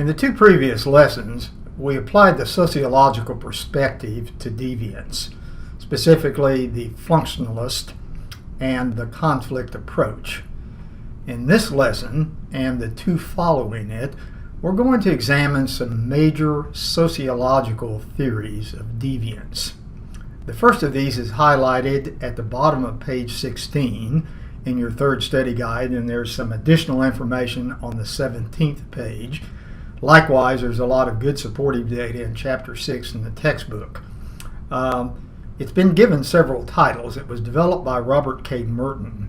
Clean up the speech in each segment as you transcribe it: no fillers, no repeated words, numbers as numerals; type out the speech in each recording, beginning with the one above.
In the two previous lessons, we applied the sociological perspective to deviance, specifically the functionalist and the conflict approach. In this lesson, and the two following it, we're going to examine some major sociological theories of deviance. The first of these is highlighted at the bottom of page 16 in your third study guide, and there's some additional information on the 17th page. Likewise, there's a lot of good supportive data in chapter 6 in the textbook. It's been given several titles. It was developed by Robert K. Merton,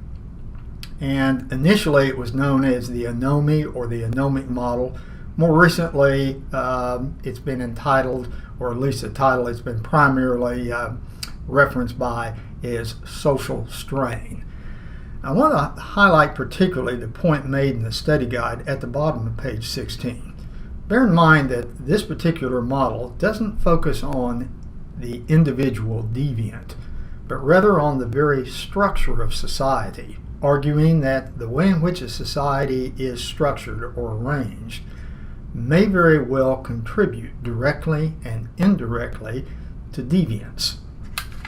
and initially it was known as the anomie or the anomic model. More recently, it's been entitled, or at least the title it's been primarily referenced by, is social strain. I want to highlight particularly the point made in the study guide at the bottom of page 16. Bear in mind that this particular model doesn't focus on the individual deviant, but rather on the very structure of society, arguing that the way in which a society is structured or arranged may very well contribute directly and indirectly to deviance.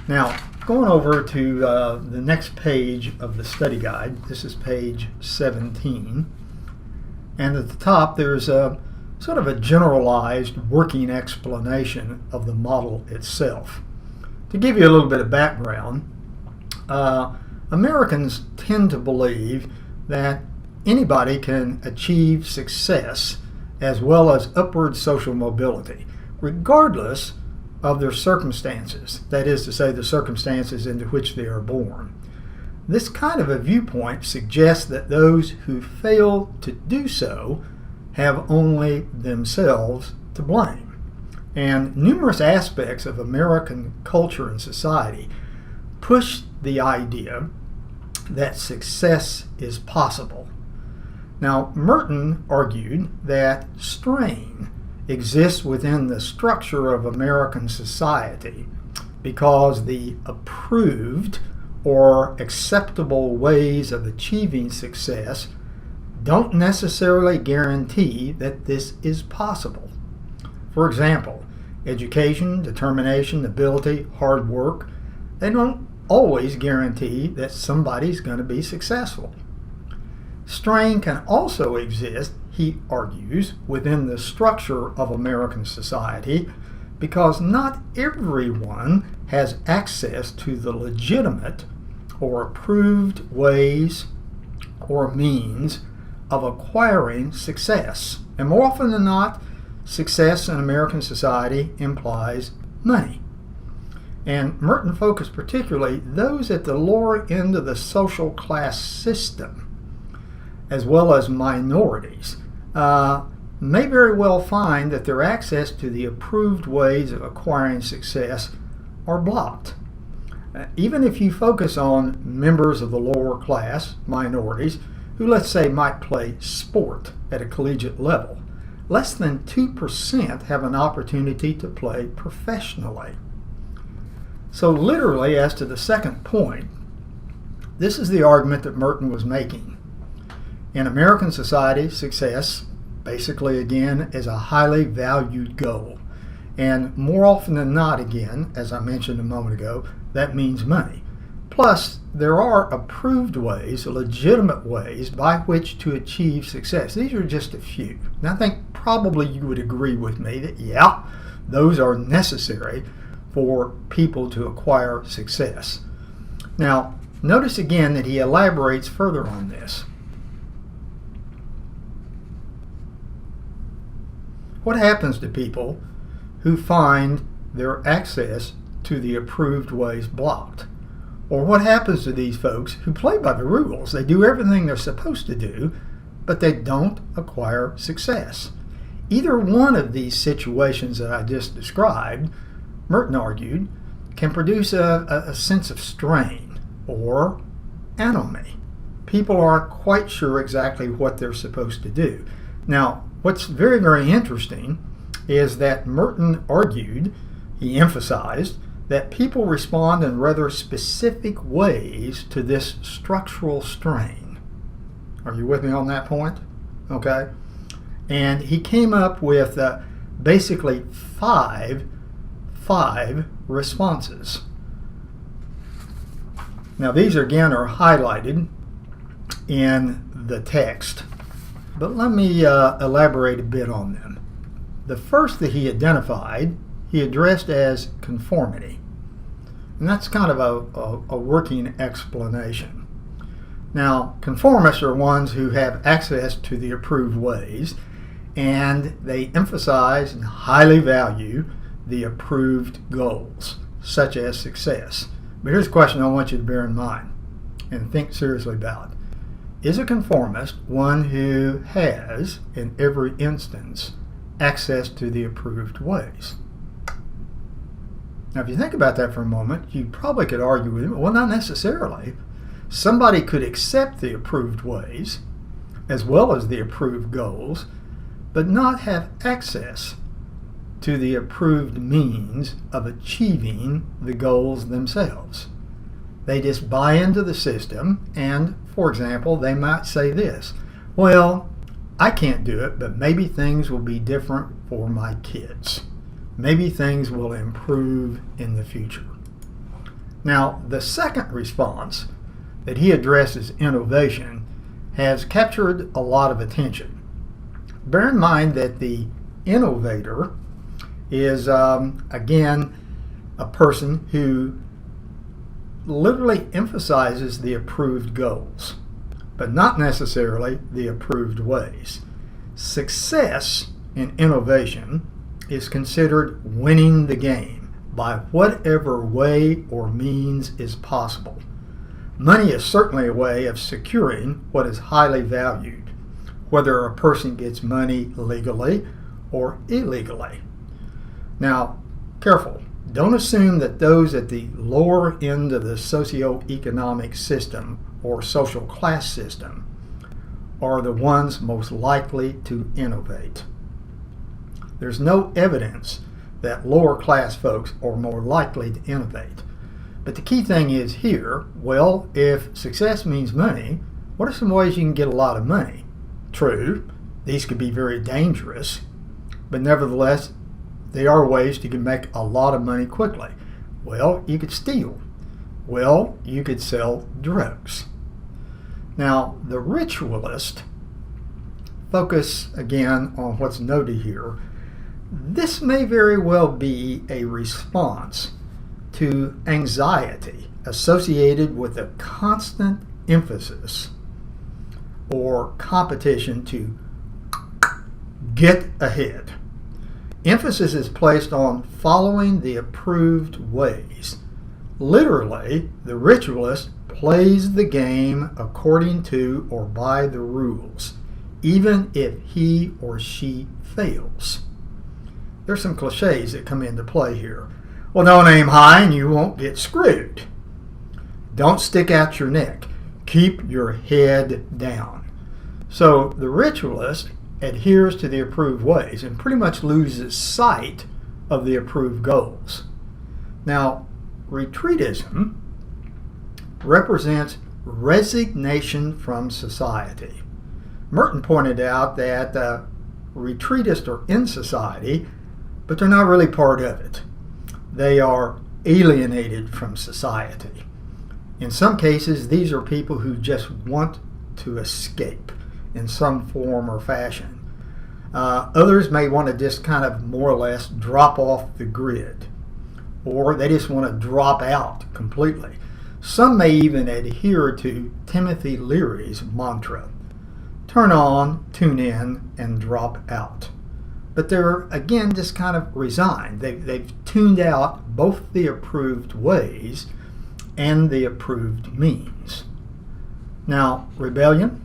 Now, going over to the next page of the study guide, this is page 17, and at the top there's a sort of a generalized working explanation of the model itself. To give you a little bit of background, Americans tend to believe that anybody can achieve success as well as upward social mobility, regardless of their circumstances, that is to say, the circumstances into which they are born. This kind of a viewpoint suggests that those who fail to do so have only themselves to blame. And numerous aspects of American culture and society push the idea that success is possible. Now, Merton argued that strain exists within the structure of American society because the approved or acceptable ways of achieving success don't necessarily guarantee that this is possible. For example, education, determination, ability, hard work, they don't always guarantee that somebody's going to be successful. Strain can also exist, he argues, within the structure of American society because not everyone has access to the legitimate or approved ways or means of acquiring success. And more often than not, success in American society implies money. And Merton focused particularly those at the lower end of the social class system, as well as minorities, may very well find that their access to the approved ways of acquiring success are blocked. Even if you focus on members of the lower class, minorities, who let's say might play sport at a collegiate level, less than 2% have an opportunity to play professionally. So literally, as to the second point, this is the argument that Merton was making. In American society, success, basically again, is a highly valued goal. And more often than not, again, as I mentioned a moment ago, that means money. Plus, there are approved ways, legitimate ways, by which to achieve success. These are just a few. And I think probably you would agree with me that, yeah, those are necessary for people to acquire success. Now, notice again that he elaborates further on this. What happens to people who find their access to the approved ways blocked? Or what happens to these folks who play by the rules? They do everything they're supposed to do, but they don't acquire success. Either one of these situations that I just described, Merton argued, can produce a sense of strain or anomie. People aren't quite sure exactly what they're supposed to do. Now, what's very, very interesting is that Merton argued, he emphasized, that people respond in rather specific ways to this structural strain. Are you with me on that point? Okay. And he came up with basically five responses. Now these again are highlighted in the text, but let me elaborate a bit on them. The first that he identified, he addressed as conformity. And that's kind of a working explanation. Now, conformists are ones who have access to the approved ways, and they emphasize and highly value the approved goals, such as success. But here's a question I want you to bear in mind and think seriously about. Is a conformist one who has, in every instance, access to the approved ways? Now, if you think about that for a moment, you probably could argue with him, well, not necessarily. Somebody could accept the approved ways as well as the approved goals, but not have access to the approved means of achieving the goals themselves. They just buy into the system, and, for example, they might say this, well, I can't do it, but maybe things will be different for my kids. Maybe things will improve in the future. Now, the second response that he addresses innovation has captured a lot of attention. Bear in mind that the innovator is, again, a person who literally emphasizes the approved goals, but not necessarily the approved ways. Success in innovation is considered winning the game by whatever way or means is possible. Money is certainly a way of securing what is highly valued, whether a person gets money legally or illegally. Now, careful. Don't assume that those at the lower end of the socioeconomic system or social class system are the ones most likely to innovate. There's no evidence that lower class folks are more likely to innovate. But the key thing is here, well, if success means money, what are some ways you can get a lot of money? True, these could be very dangerous, but nevertheless, they are ways you can make a lot of money quickly. Well, you could steal. Well, you could sell drugs. Now, the ritualist focus again on what's noted here. This may very well be a response to anxiety associated with a constant emphasis or competition to get ahead. Emphasis is placed on following the approved ways. Literally, the ritualist plays the game according to or by the rules, even if he or she fails. There's some cliches that come into play here. Well, don't aim high and you won't get screwed. Don't stick out your neck. Keep your head down. So the ritualist adheres to the approved ways and pretty much loses sight of the approved goals. Now, retreatism represents resignation from society. Merton pointed out that retreatists are in society, but they're not really part of it. They are alienated from society. In some cases, these are people who just want to escape in some form or fashion. Others may want to just kind of more or less drop off the grid, or they just want to drop out completely. Some may even adhere to Timothy Leary's mantra, turn on, tune in, and drop out. But they're, again, just kind of resigned. They've tuned out both the approved ways and the approved means. Now, rebellion.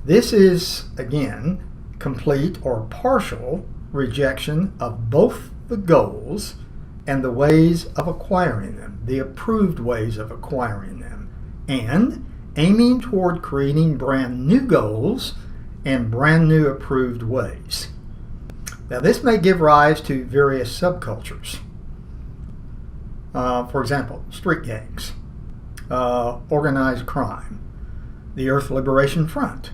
This is, again, complete or partial rejection of both the goals and the ways of acquiring them, the approved ways of acquiring them, and aiming toward creating brand new goals and brand new approved ways. Now, this may give rise to various subcultures. For example, street gangs, organized crime, the Earth Liberation Front,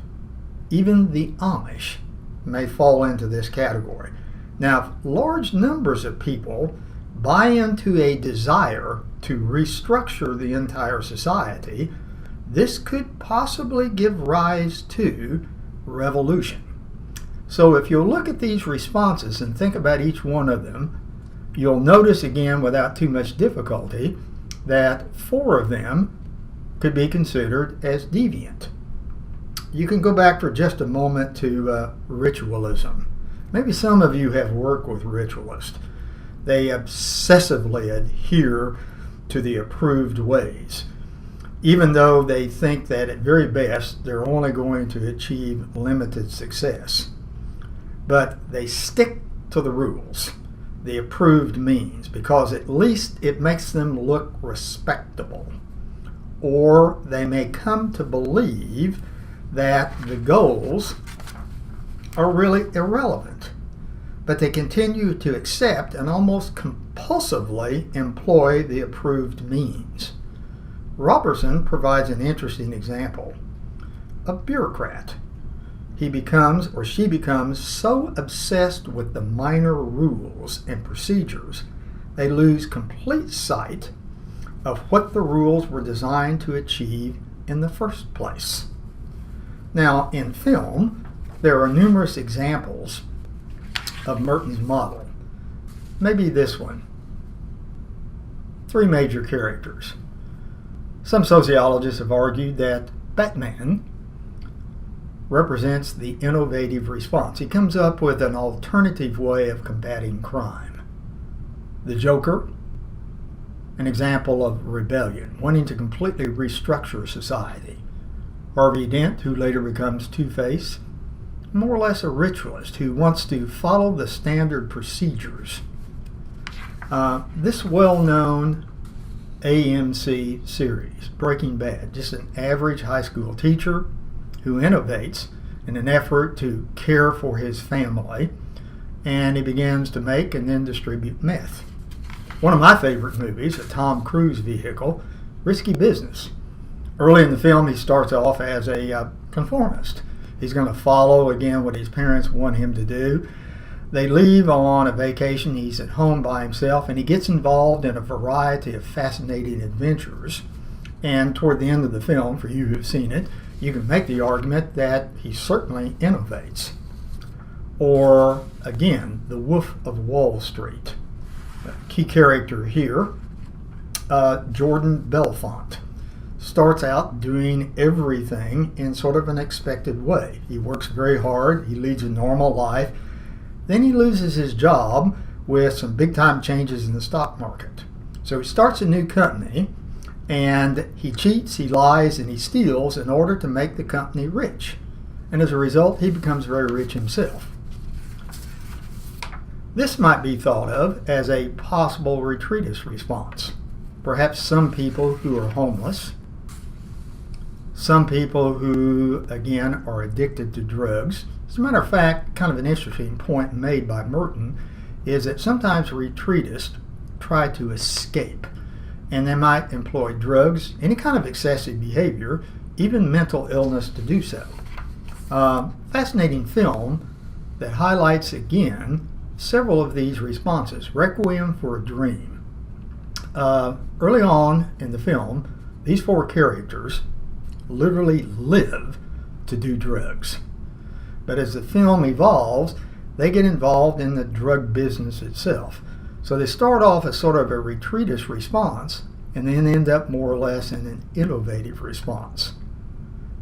Even the Amish may fall into this category. Now, if large numbers of people buy into a desire to restructure the entire society, this could possibly give rise to revolution. So if you'll look at these responses and think about each one of them, you'll notice again without too much difficulty that 4 of them could be considered as deviant. You can go back for just a moment to ritualism. Maybe some of you have worked with ritualists. They obsessively adhere to the approved ways, even though they think that at very best they're only going to achieve limited success. But they stick to the rules, the approved means, because at least it makes them look respectable. Or they may come to believe that the goals are really irrelevant, but they continue to accept and almost compulsively employ the approved means. Robertson provides an interesting example. A bureaucrat. He becomes or she becomes so obsessed with the minor rules and procedures, they lose complete sight of what the rules were designed to achieve in the first place. Now, in film, there are numerous examples of Merton's model. Maybe this one. 3 major characters. Some sociologists have argued that Batman represents the innovative response. He comes up with an alternative way of combating crime. The Joker, an example of rebellion, wanting to completely restructure society. Harvey Dent, who later becomes Two-Face, more or less a ritualist who wants to follow the standard procedures. This well-known AMC series, Breaking Bad, just an average high school teacher who innovates in an effort to care for his family, and he begins to make and then distribute meth. One of my favorite movies, a Tom Cruise vehicle, Risky Business. Early in the film, he starts off as a conformist. He's going to follow, again, what his parents want him to do. They leave on a vacation. He's at home by himself, and he gets involved in a variety of fascinating adventures. And toward the end of the film, for you who have seen it, you can make the argument that he certainly innovates. Or, again, The Wolf of Wall Street. A key character here, Jordan Belfont, starts out doing everything in sort of an expected way. He works very hard. He leads a normal life. Then he loses his job with some big-time changes in the stock market. So he starts a new company, and he cheats, he lies, and he steals in order to make the company rich. And as a result, he becomes very rich himself. This might be thought of as a possible retreatist response. Perhaps some people who are homeless, some people who, again, are addicted to drugs. As a matter of fact, kind of an interesting point made by Merton is that sometimes retreatists try to escape, and they might employ drugs, any kind of excessive behavior, even mental illness to do so. Fascinating film that highlights, again, several of these responses. Requiem for a Dream. Early on in the film, these 4 characters literally live to do drugs. But as the film evolves, they get involved in the drug business itself. So they start off as sort of a retreatist response and then end up more or less in an innovative response.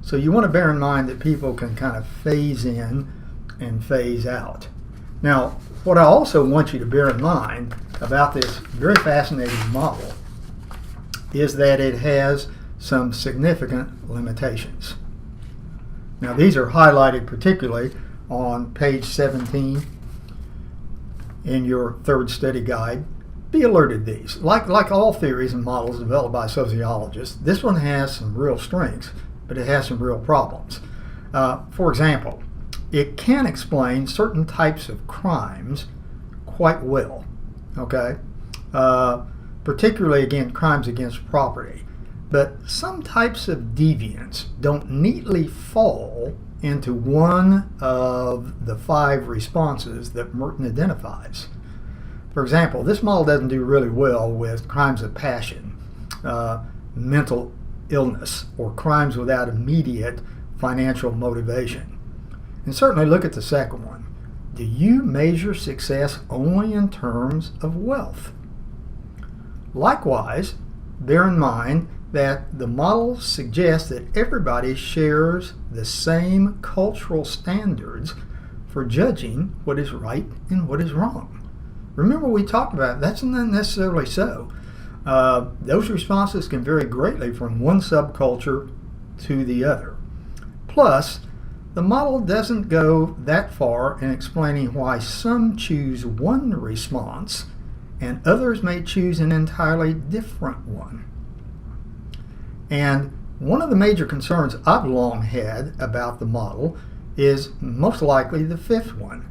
So you want to bear in mind that people can kind of phase in and phase out. Now, what I also want you to bear in mind about this very fascinating model is that it has some significant limitations. Now, these are highlighted particularly on page 17 in your 3rd study guide. Be alerted to these. Like all theories and models developed by sociologists, this one has some real strengths, but it has some real problems. For example, it can explain certain types of crimes quite well, okay? Particularly, again, crimes against property. But some types of deviance don't neatly fall into one of the 5 responses that Merton identifies. For example, this model doesn't do really well with crimes of passion, mental illness, or crimes without immediate financial motivation. And certainly look at the second one. Do you measure success only in terms of wealth? Likewise, bear in mind that the model suggests that everybody shares the same cultural standards for judging what is right and what is wrong. Remember, we talked about that's not necessarily so. Those responses can vary greatly from one subculture to the other. Plus, the model doesn't go that far in explaining why some choose one response and others may choose an entirely different one. And one of the major concerns I've long had about the model is most likely the 5th one.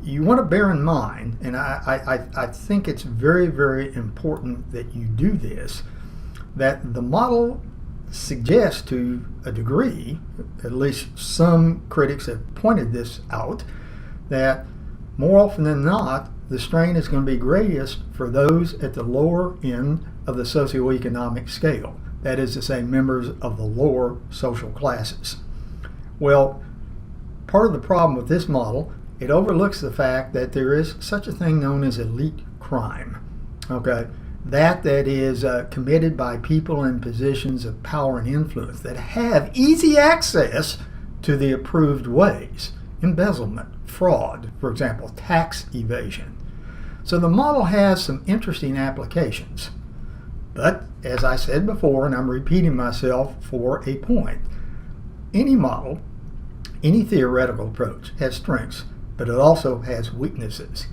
You want to bear in mind, and I think it's very, very important that you do this, that the model suggests to a degree, at least some critics have pointed this out, that more often than not, the strain is going to be greatest for those at the lower end of the socioeconomic scale. That is to say, members of the lower social classes. Well, part of the problem with this model, it overlooks the fact that there is such a thing known as elite crime. Okay, that is committed by people in positions of power and influence that have easy access to the approved ways. Embezzlement, fraud, for example, tax evasion. So the model has some interesting applications. But as I said before, and I'm repeating myself for a point, any model, any theoretical approach has strengths, but it also has weaknesses.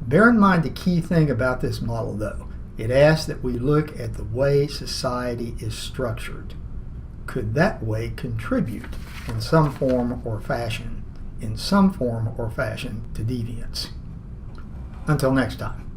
Bear in mind the key thing about this model, though. It asks that we look at the way society is structured. Could that way contribute in some form or fashion to deviance? Until next time.